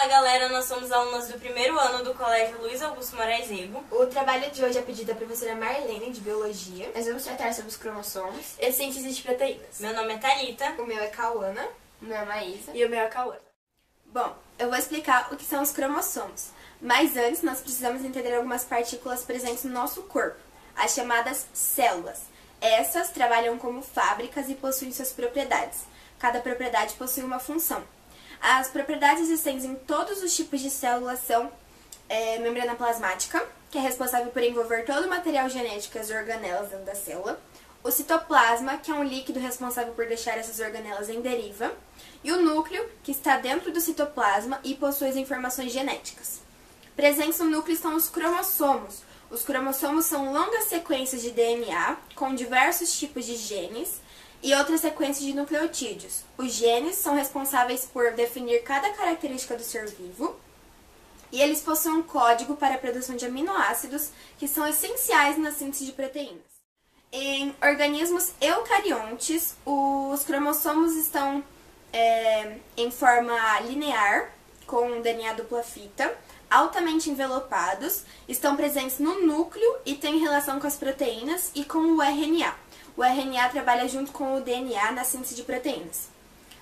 Fala galera, nós somos alunas do primeiro ano do Colégio Luiz Augusto Moraes Ego. O trabalho de hoje é pedido da professora Marlene, de Biologia. Nós vamos tratar sobre os cromossomos e síntese de proteínas. Meu nome é Thalita. O meu é Cauana. O meu é Maísa. E o meu é Cauana. Bom, eu vou explicar o que são os cromossomos. Mas antes, nós precisamos entender algumas partículas presentes no nosso corpo, as chamadas células. Essas trabalham como fábricas e possuem suas propriedades. Cada propriedade possui uma função. As propriedades existentes em todos os tipos de células são membrana plasmática, que é responsável por envolver todo o material genético e as organelas dentro da célula. O citoplasma, que é um líquido responsável por deixar essas organelas em deriva. E o núcleo, que está dentro do citoplasma e possui as informações genéticas. Presentes no núcleo estão os cromossomos. Os cromossomos são longas sequências de DNA com diversos tipos de genes e outras sequências de nucleotídeos. Os genes são responsáveis por definir cada característica do ser vivo e eles possuem um código para a produção de aminoácidos que são essenciais na síntese de proteínas. Em organismos eucariontes, os cromossomos estão em forma linear, com DNA dupla fita, altamente envelopados, estão presentes no núcleo e têm relação com as proteínas e com o RNA. O RNA trabalha junto com o DNA na síntese de proteínas.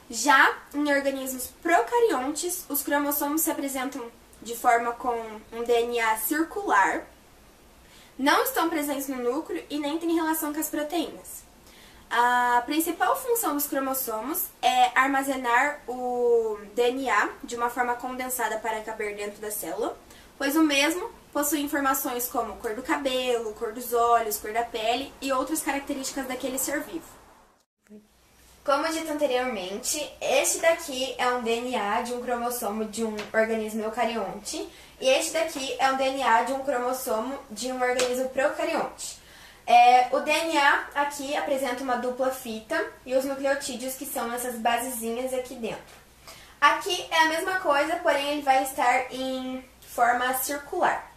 Já em organismos procariontes, os cromossomos se apresentam de forma com um DNA circular, não estão presentes no núcleo e nem têm relação com as proteínas. A principal função dos cromossomos é armazenar o DNA de uma forma condensada para caber dentro da célula, pois o mesmo possui informações como cor do cabelo, cor dos olhos, cor da pele e outras características daquele ser vivo. Como dito anteriormente, este daqui é um DNA de um cromossomo de um organismo eucarionte e este daqui é um DNA de um cromossomo de um organismo procarionte. O DNA aqui apresenta uma dupla fita e os nucleotídeos, que são essas basezinhas aqui dentro. Aqui é a mesma coisa, porém ele vai estar em forma circular.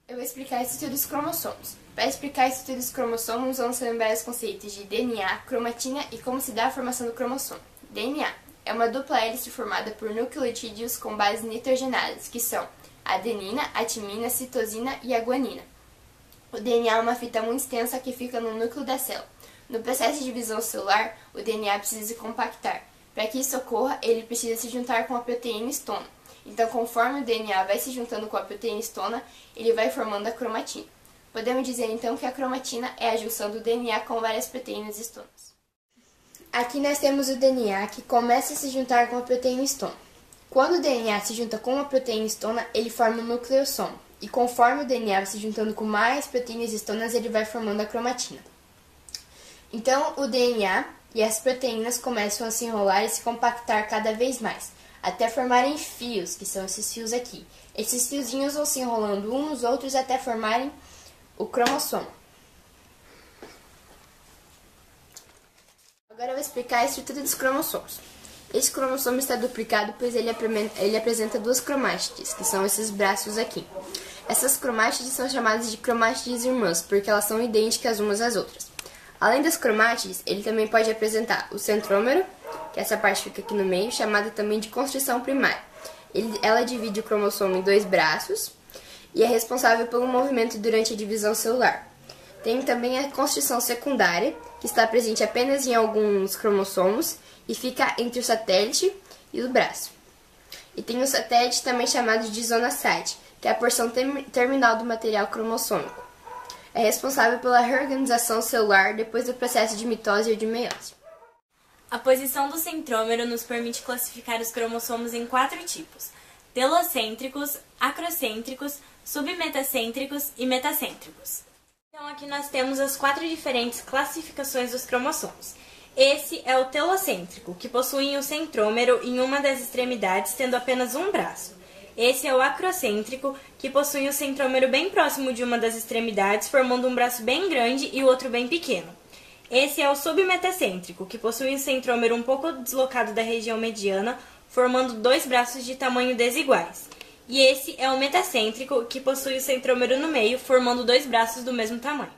Eu vou explicar a estrutura dos cromossomos. Para explicar a estrutura dos cromossomos, vamos lembrar os conceitos de DNA, cromatina e como se dá a formação do cromossomo. DNA é uma dupla hélice formada por nucleotídeos com bases nitrogenadas, que são a adenina, a timina, a citosina e a guanina. O DNA é uma fita muito extensa que fica no núcleo da célula. No processo de divisão celular, o DNA precisa se compactar. Para que isso ocorra, ele precisa se juntar com a proteína histona. Então, conforme o DNA vai se juntando com a proteína histona, ele vai formando a cromatina. Podemos dizer, então, que a cromatina é a junção do DNA com várias proteínas histonas. Aqui nós temos o DNA, que começa a se juntar com a proteína histona. Quando o DNA se junta com a proteína histona, ele forma o nucleossomo. E conforme o DNA vai se juntando com mais proteínas histonas, ele vai formando a cromatina. Então, o DNA e as proteínas começam a se enrolar e se compactar cada vez mais, até formarem fios, que são esses fios aqui. Esses fiozinhos vão se enrolando uns nos outros até formarem o cromossomo. Agora eu vou explicar a estrutura dos cromossomos. Esse cromossomo está duplicado, pois ele apresenta duas cromátides, que são esses braços aqui. Essas cromátides são chamadas de cromátides irmãs, porque elas são idênticas umas às outras. Além das cromátides, ele também pode apresentar o centrômero, que essa parte fica aqui no meio, chamada também de constrição primária. Ela divide o cromossomo em dois braços e é responsável pelo movimento durante a divisão celular. Tem também a constrição secundária, que está presente apenas em alguns cromossomos e fica entre o satélite e o braço. E tem o satélite também chamado de zona site, que é a porção terminal do material cromossômico. É responsável pela reorganização celular depois do processo de mitose ou de meiose. A posição do centrômero nos permite classificar os cromossomos em 4 tipos: telocêntricos, acrocêntricos, submetacêntricos e metacêntricos. Então aqui nós temos as 4 diferentes classificações dos cromossomos. Esse é o telocêntrico, que possui o centrômero em uma das extremidades, tendo apenas um braço. Esse é o acrocêntrico, que possui o centrômero bem próximo de uma das extremidades, formando um braço bem grande e o outro bem pequeno. Esse é o submetacêntrico, que possui o centrômero um pouco deslocado da região mediana, formando 2 braços de tamanho desiguais. E esse é o metacêntrico, que possui o centrômero no meio, formando 2 braços do mesmo tamanho.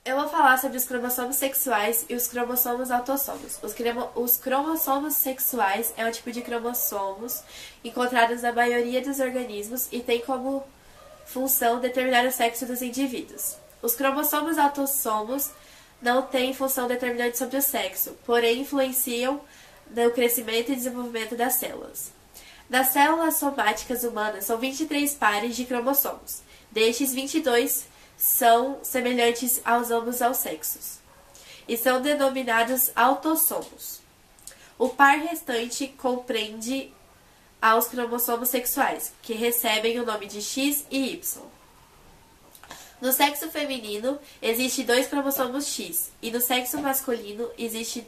Eu vou falar sobre os cromossomos sexuais e os cromossomos autossomos. Os cromossomos sexuais é um tipo de cromossomos encontrados na maioria dos organismos e tem como função determinar o sexo dos indivíduos. Os cromossomos autossomos não têm função determinante sobre o sexo, porém influenciam no crescimento e desenvolvimento das células. Nas células somáticas humanas são 23 pares de cromossomos. Destes, 22 são semelhantes aos ambos aos sexos e são denominados autossomos. O par restante compreende aos cromossomos sexuais, que recebem o nome de X e Y. No sexo feminino, existe 2 cromossomos X, e no sexo masculino, existe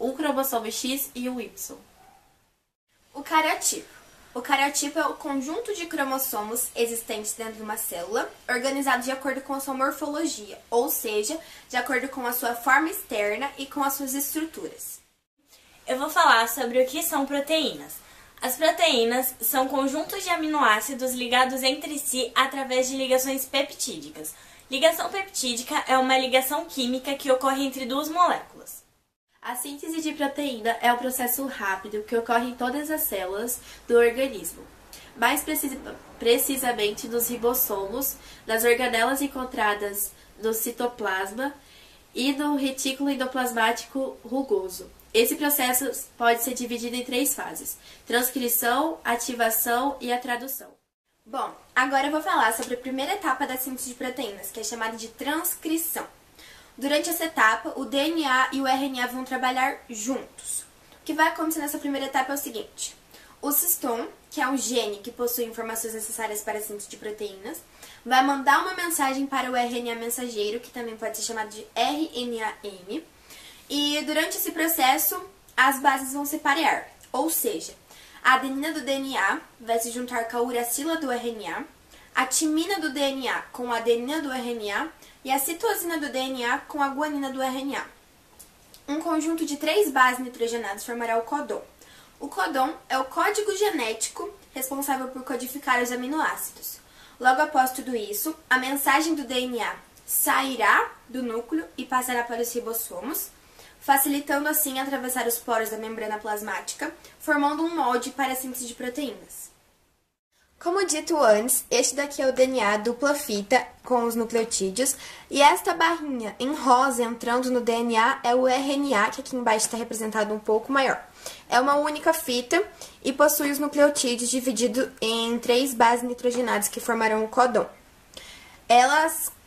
um cromossomo X e um Y. O cariotipo. O cariotipo é o conjunto de cromossomos existentes dentro de uma célula, organizado de acordo com a sua morfologia, ou seja, de acordo com a sua forma externa e com as suas estruturas. Eu vou falar sobre o que são proteínas. As proteínas são conjuntos de aminoácidos ligados entre si através de ligações peptídicas. Ligação peptídica é uma ligação química que ocorre entre 2 moléculas. A síntese de proteína é um processo rápido que ocorre em todas as células do organismo, mais precisamente nos ribossomos, nas organelas encontradas no citoplasma e no retículo endoplasmático rugoso. Esse processo pode ser dividido em 3 fases: transcrição, ativação e a tradução. Bom, agora eu vou falar sobre a primeira etapa da síntese de proteínas, que é chamada de transcrição. Durante essa etapa, o DNA e o RNA vão trabalhar juntos. O que vai acontecer nessa primeira etapa é o seguinte: o cistón, que é um gene que possui informações necessárias para a síntese de proteínas, vai mandar uma mensagem para o RNA mensageiro, que também pode ser chamado de RNAM, e durante esse processo, as bases vão se parear, ou seja, a adenina do DNA vai se juntar com a uracila do RNA, a timina do DNA com a adenina do RNA e a citosina do DNA com a guanina do RNA. Um conjunto de 3 bases nitrogenadas formará o codon. O codon é o código genético responsável por codificar os aminoácidos. Logo após tudo isso, a mensagem do DNA sairá do núcleo e passará para os ribossomos, facilitando assim atravessar os poros da membrana plasmática, formando um molde para a síntese de proteínas. Como dito antes, este daqui é o DNA dupla fita com os nucleotídeos e esta barrinha em rosa entrando no DNA é o RNA, que aqui embaixo está representado um pouco maior. É uma única fita e possui os nucleotídeos divididos em 3 bases nitrogenadas que formarão o codon.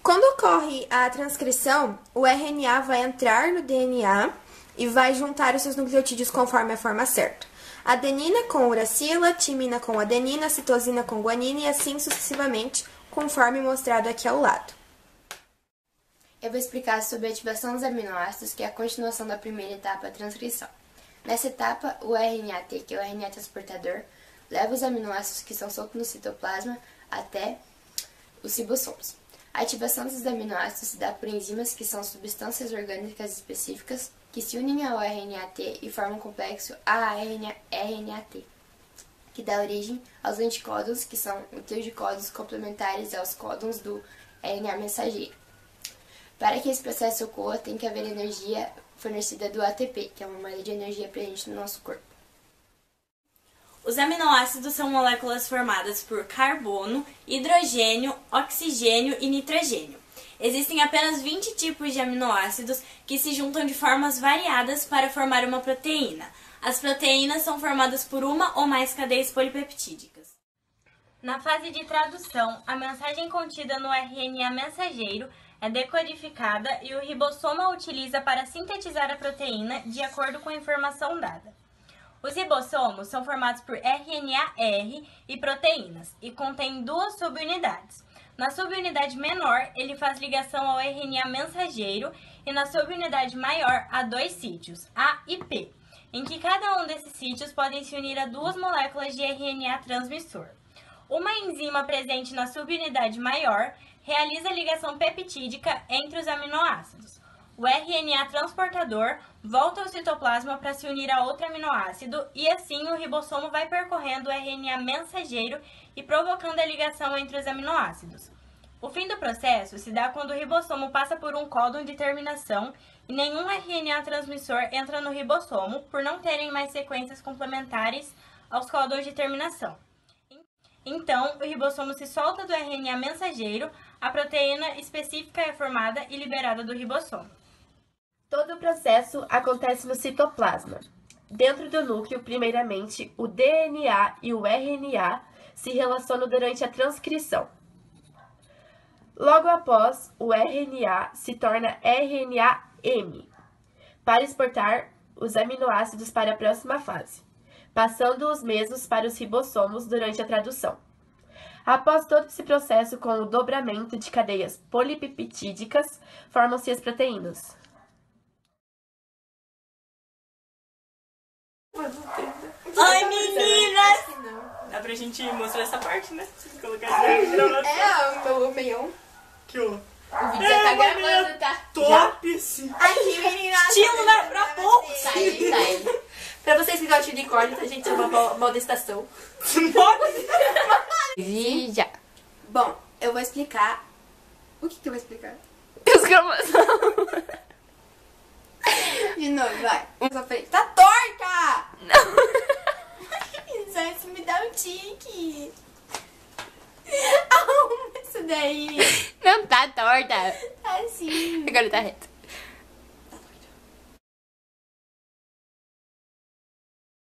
Quando ocorre a transcrição, o RNA vai entrar no DNA e vai juntar os seus nucleotídeos conforme a forma certa. Adenina com uracila, timina com adenina, citosina com guanina e assim sucessivamente, conforme mostrado aqui ao lado. Eu vou explicar sobre a ativação dos aminoácidos, que é a continuação da primeira etapa, a transcrição. Nessa etapa, o RNAT, que é o RNA transportador, leva os aminoácidos que são soltos no citoplasma até os ribossomos. A ativação dos aminoácidos se dá por enzimas, que são substâncias orgânicas específicas, que se unem ao RNAT e formam um complexo ARNAT, que dá origem aos anticódons, que são nucleotídeos complementares aos códons do RNA mensageiro. Para que esse processo ocorra, tem que haver energia fornecida do ATP, que é uma moeda de energia presente no nosso corpo. Os aminoácidos são moléculas formadas por carbono, hidrogênio, oxigênio e nitrogênio. Existem apenas 20 tipos de aminoácidos que se juntam de formas variadas para formar uma proteína. As proteínas são formadas por uma ou mais cadeias polipeptídicas. Na fase de tradução, a mensagem contida no RNA mensageiro é decodificada e o ribossomo a utiliza para sintetizar a proteína de acordo com a informação dada. Os ribossomos são formados por RNA-R e proteínas e contêm 2 subunidades. Na subunidade menor, ele faz ligação ao RNA mensageiro e na subunidade maior há 2 sítios, A e P, em que cada um desses sítios podem se unir a 2 moléculas de RNA transmissor. Uma enzima presente na subunidade maior realiza a ligação peptídica entre os aminoácidos. O RNA transportador volta ao citoplasma para se unir a outro aminoácido e assim o ribossomo vai percorrendo o RNA mensageiro e provocando a ligação entre os aminoácidos. O fim do processo se dá quando o ribossomo passa por um códon de terminação e nenhum RNA transmissor entra no ribossomo por não terem mais sequências complementares aos códons de terminação. Então, o ribossomo se solta do RNA mensageiro, a proteína específica é formada e liberada do ribossomo. Todo o processo acontece no citoplasma. Dentro do núcleo, primeiramente, o DNA e o RNA se relacionam durante a transcrição. Logo após, o RNA se torna RNA-M para exportar os aminoácidos para a próxima fase, passando os mesmos para os ribossomos durante a tradução. Após todo esse processo com o dobramento de cadeias polipeptídicas, formam-se as proteínas. Ai, meninas! Dá pra gente mostrar essa parte, né? Colocar o meião. Aqui, ó. O vídeo já tá gravando, tá? Top, sim. Aqui, menina. estilo, né? Pra poucos! Tá aí. Pra vocês que gostam de incógnita, a gente chama modestação. E já. Bom, eu vou explicar. O que eu vou explicar? Os cromossomos. De novo, vai. Só falei, tá torta! Não. Isso me dá um tique. Arruma isso daí. Não tá torta. Assim. Agora tá reto.